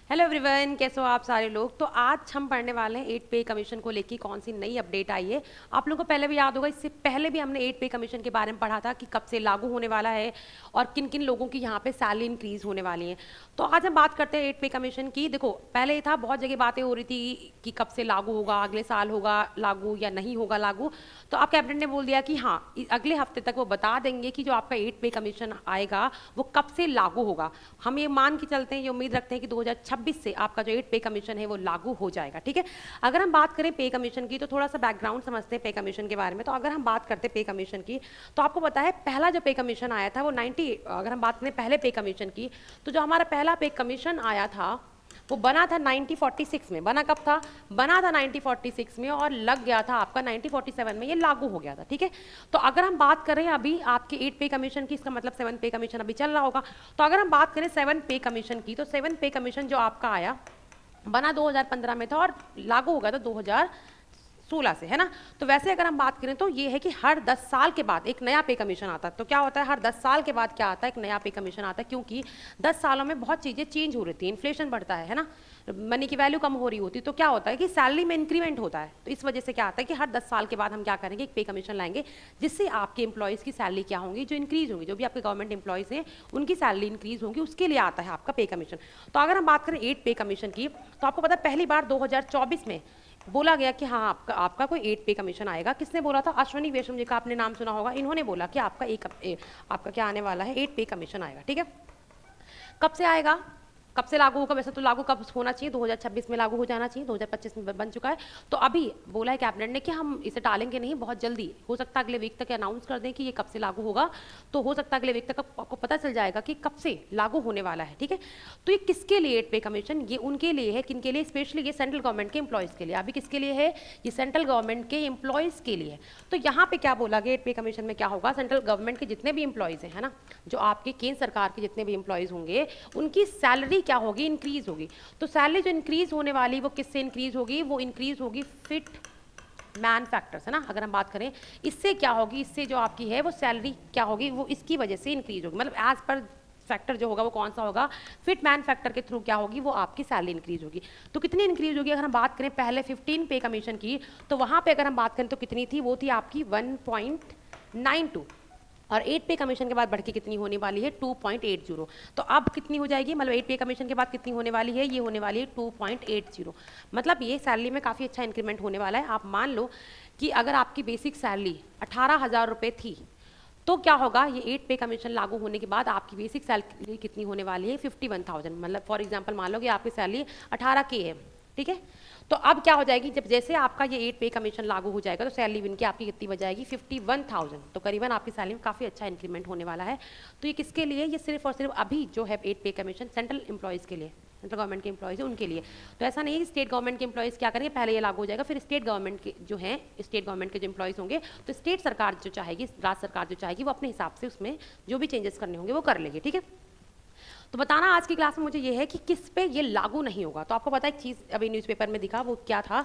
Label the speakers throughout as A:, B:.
A: Hello everyone, कैसे हो आप सारे लोग। तो आज हम पढ़ने वाले हैं 8 पे कमीशन को लेकर कौन सी नई अपडेट आई है। आप लोगों को पहले भी याद होगा, इससे पहले भी हमने 8 पे कमीशन के बारे में पढ़ा था कि कब से लागू होने वाला है और किन किन लोगों की यहाँ पे सैलरी इंक्रीज होने वाली है। तो आज हम बात करते हैं 8 पे कमीशन की। देखो, पहले ये था, बहुत जगह बातें हो रही थी कि कब से लागू होगा, अगले साल होगा लागू या नहीं होगा लागू। तो आप कैबिनेट ने बोल दिया कि हाँ, अगले हफ्ते तक वो बता देंगे कि जो आपका 8 पे कमीशन आएगा वो कब से लागू होगा। हम ये मान के चलते हैं, ये उम्मीद रखते हैं कि 2026 से आपका जो 8 पे कमीशन है वो लागू हो जाएगा। ठीक है, अगर हम बात करें पे कमीशन की तो थोड़ा सा बैकग्राउंड समझते हैं पे कमीशन के बारे में। तो अगर हम बात करते हैं पे कमीशन की, तो आपको पता है पहला जो पे कमीशन आया था वो 90, अगर हम बात करें पहले पे कमीशन की, तो जो हमारा पहला पे कमीशन आया था वो बना था 1946 में। बना कब था? बना था 1946 में और लग गया था आपका 1947 में, ये लागू हो गया था। ठीक है, तो अगर हम बात करें अभी आपके 8 पे कमीशन की, इसका मतलब 7 पे कमीशन अभी चल रहा होगा। तो अगर हम बात करें 7 पे कमीशन की, तो 7 पे कमीशन जो आपका आया, बना 2015 में था और लागू हो गया था 2016 से, है ना। तो वैसे अगर हम बात करें तो ये है कि हर 10 साल के बाद एक नया पे कमीशन आता है। तो क्या होता है, हर 10 साल के बाद क्या आता है, एक नया पे कमीशन आता है, क्योंकि 10 सालों में बहुत चीज़ें चेंज हो रही थी, इन्फ्लेशन बढ़ता है ना, मनी की वैल्यू कम हो रही होती। तो क्या होता है कि सैलरी में इंक्रीमेंट होता है। तो इस वजह से क्या आता है कि हर 10 साल के बाद हम क्या करेंगे, एक पे कमीशन लाएंगे, जिससे आपके एम्प्लॉयज़ की सैलरी क्या होंगी, जो इंक्रीज होंगी, जो भी आपके गवर्नमेंट एम्प्लॉयज़ हैं उनकी सैलरी इंक्रीज होंगी, उसके लिए आता है आपका पे कमीशन। तो अगर हम बात करें 8 पे कमीशन की, तो आपको पता है पहली बार 2024 में बोला गया कि हाँ, आपका कोई 8 पे कमीशन आएगा। किसने बोला था? अश्वनी वैष्णव जी का आपने नाम सुना होगा। इन्होंने बोला कि आपका क्या आने वाला है, 8 पे कमीशन आएगा। ठीक है, कब से आएगा, कब से लागू होगा? वैसे तो लागू कब होना चाहिए, 2026 में लागू हो जाना चाहिए, 2025 में बन चुका है। तो अभी बोला है कैबिनेट ने कि हम इसे टालेंगे नहीं, बहुत जल्दी, हो सकता है अगले वीक तक अनाउंस कर दें कि ये कब से लागू होगा। तो हो सकता है अगले वीक तक आपको पता चल जाएगा कि कब से लागू होने वाला है। ठीक है, तो ये किसके लिए 8 पे कमीशन? ये उनके लिए है, किनके लिए? स्पेशली ये सेंट्रल गवर्नमेंट के एम्प्लॉयज़ के लिए। अभी किसके लिए है? ये सेंट्रल गवर्नमेंट के एम्प्लॉयज़ के लिए। तो यहाँ पे क्या बोला गया, 8 पे कमीशन में क्या होगा, सेंट्रल गवर्नमेंट के जितने भी एम्प्लॉयज़ हैं, है ना, जो आपके केंद्र सरकार के जितने भी एम्प्लॉयज़ होंगे, उनकी सैलरी क्या होगी, इंक्रीज होगी। तो सैलरी जो इंक्रीज होने वाली वो किससे इंक्रीज होगी? वो इंक्रीज होगी फिट मैन फैक्टर्स, है ना। अगर हम बात करें इससे क्या होगी, इससे जो आपकी है वो सैलरी क्या होगी, वो इसकी वजह से इंक्रीज होगी। मतलब एज पर फैक्टर जो होगा वो कौन सा होगा, फिट मैन फैक्टर के थ्रू क्या होगी, वो आपकी सैलरी इंक्रीज होगी। तो कितनी इंक्रीज होगी? अगर हम बात करें पहले 15 पे कमीशन की, तो वहां पे अगर हम बात करें तो कितनी थी, वो थी आपकी 1.92, और 8 पे कमीशन के बाद बढ़ के कितनी होने वाली है, 2.80। तो अब कितनी हो जाएगी, मतलब 8 पे कमीशन के बाद कितनी होने वाली है, ये होने वाली है 2.80। मतलब ये सैलरी में काफ़ी अच्छा इंक्रीमेंट होने वाला है। आप मान लो कि अगर आपकी बेसिक सैलरी 18,000 रुपये थी, तो क्या होगा, ये 8 पे कमीशन लागू होने के बाद आपकी बेसिक सैलरी कितनी होने वाली है, 51,000। मतलब फॉर एग्जांपल मान लो कि आपकी सैलरी 18K है। ठीक है, तो अब क्या हो जाएगी, जब जैसे आपका ये 8 पे कमीशन लागू हो जाएगा तो सैलरी बिन की आपकी कितनी बजाएगी, 51,000। तो करीबन आपकी सैलरी में काफ़ी अच्छा इंक्रीमेंट होने वाला है। तो ये किसके लिए? ये सिर्फ और सिर्फ अभी जो है 8 पे कमीशन सेंट्रल एम्प्लॉयज़ के लिए, सेंट्रल गवर्नमेंट के एम्प्लॉयज़ है उनके लिए। तो ऐसा नहीं है कि स्टेट गवर्नमेंट के एम्प्लॉयज़ क्या करेंगे, पहले ये लागू हो जाएगा, फिर स्टेट गवर्नमेंट के जो हैं, स्टेट गवर्नमेंट के जो एम्प्लॉयज़ होंगे, तो स्टेट सरकार जो चाहेगी, राज्य सरकार जो चाहेगी, वो अपने हिसाब से उसमें जो भी चेंजेस करने होंगे वो कर लेगी। ठीक है, तो बताना आज की क्लास में मुझे ये है कि किस पे ये लागू नहीं होगा। तो आपको पता है एक चीज़ अभी न्यूज़पेपर में दिखा, वो क्या था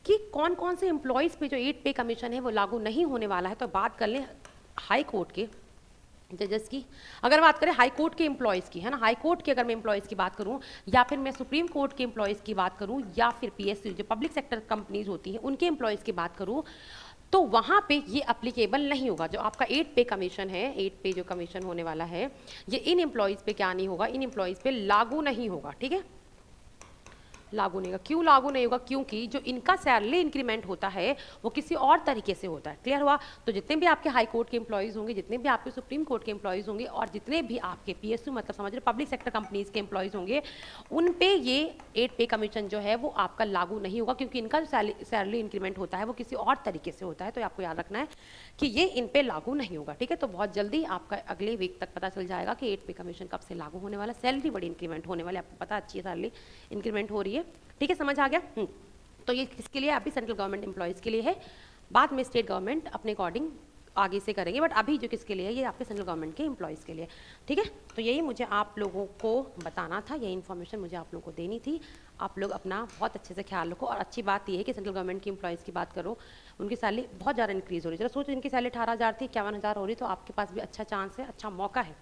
A: कि कौन कौन से एम्प्लॉयज़ पे जो 8 पे कमीशन है वो लागू नहीं होने वाला है। तो बात कर लें हाई कोर्ट के जजेस की, अगर बात करें हाई कोर्ट के एम्प्लॉयज़ की, है ना, हाई कोर्ट के अगर मैं एम्प्लॉयज़ की बात करूं, या फिर मैं सुप्रीम कोर्ट के एम्प्लॉयज़ की बात करूं, या फिर पीएसयू जो पब्लिक सेक्टर कंपनीज होती हैं उनके एम्प्लॉयज़ की बात करूं, तो वहाँ पे ये अप्लीकेबल नहीं होगा। जो आपका 8 पे कमीशन है, 8 पे जो कमीशन होने वाला है, ये इन एम्प्लॉयज़ पे क्या नहीं होगा, इन एम्प्लॉयज़ पे लागू नहीं होगा। ठीक है, लागू नहीं होगा। क्यों लागू नहीं होगा? क्योंकि जो इनका सैलरी इंक्रीमेंट होता है वो किसी और तरीके से होता है। क्लियर हुआ? तो जितने भी आपके हाई कोर्ट के एम्प्लॉयज़ होंगे, जितने भी आपके सुप्रीम कोर्ट के एम्प्लॉयज़ होंगे, और जितने भी आपके पीएसयू मतलब समझ रहे पब्लिक सेक्टर कंपनीज के एम्प्लॉयज़ होंगे, उन पे ये 8 पे कमीशन जो है वो आपका लागू नहीं होगा, क्योंकि इनका जो सैलरी इंक्रीमेंट होता है वो किसी और तरीके से होता है। तो आपको याद रखना है कि ये इन पे लागू नहीं होगा। ठीक है, तो बहुत जल्दी आपका अगले वीक तक पता चल जाएगा कि 8 पे कमीशन कब से लागू होने वाला, सैलरी बड़ी इंक्रीमेंट होने वाली, आपको पता अच्छी सैलरी इंक्रीमेंट हो रही है। ठीक है, समझ आ गया? तो ये किसके लिए? अभी सेंट्रल गवर्नमेंट एम्प्लॉयज़ के लिए है, बाद में स्टेट गवर्नमेंट अपने अकॉर्डिंग आगे से करेंगे, बट अभी जो किसके लिए है, ये आपके सेंट्रल गवर्नमेंट के एम्प्लॉयज़ के लिए। ठीक है, तो यही मुझे आप लोगों को बताना था, यही इन्फॉर्मेशन मुझे आप लोगों को देनी थी। आप लोग अपना बहुत अच्छे से ख्याल रखो। और अच्छी बात यह है कि सेंट्रल गवर्नमेंट की एम्प्लॉयज़ की बात करो, उनकी सैलरी बहुत ज़्यादा इंक्रीज़ हो रही है। चलो सोचो, इनकी सैलरी 18,000 थी, 51,000 हो रही, तो आपके पास भी अच्छा चांस है, अच्छा मौका है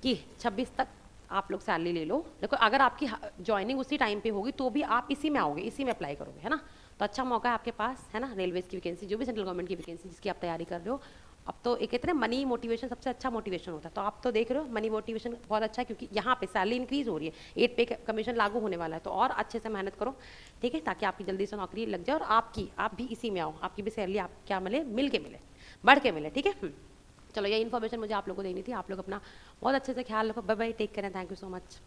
A: कि 26 तक आप लोग सैलरी ले लो। देखो अगर आपकी ज्वाइनिंग उसी टाइम पे होगी तो भी आप इसी में आओगे, इसी में अप्लाई करोगे, है ना। तो अच्छा मौका है आपके पास, है ना। रेलवेज की वैकेंसी, जो भी सेंट्रल गवर्नमेंट की वैकेंसी जिसकी आप तैयारी कर रहे हो, अब तो एक कहते हैं मनी मोटिवेशन सबसे अच्छा मोटिवेशन होता है। तो आप तो देख रहे हो मनी मोटिवेशन बहुत अच्छा है, क्योंकि यहाँ पे सैलरी इंक्रीज हो रही है, 8 पे कमीशन लागू होने वाला है। तो और अच्छे से मेहनत करो, ठीक है, ताकि आपकी जल्दी से नौकरी लग जाए और आप भी इसी में आओ, आपकी भी सैलरी आप क्या मिले, मिल के मिले, बढ़ के मिले, ठीक है। चलो ये इन्फॉर्मेशन मुझे आप लोगों को देनी थी। आप लोग अपना बहुत अच्छे से ख्याल रखो। Bye bye, take care, thank you so much.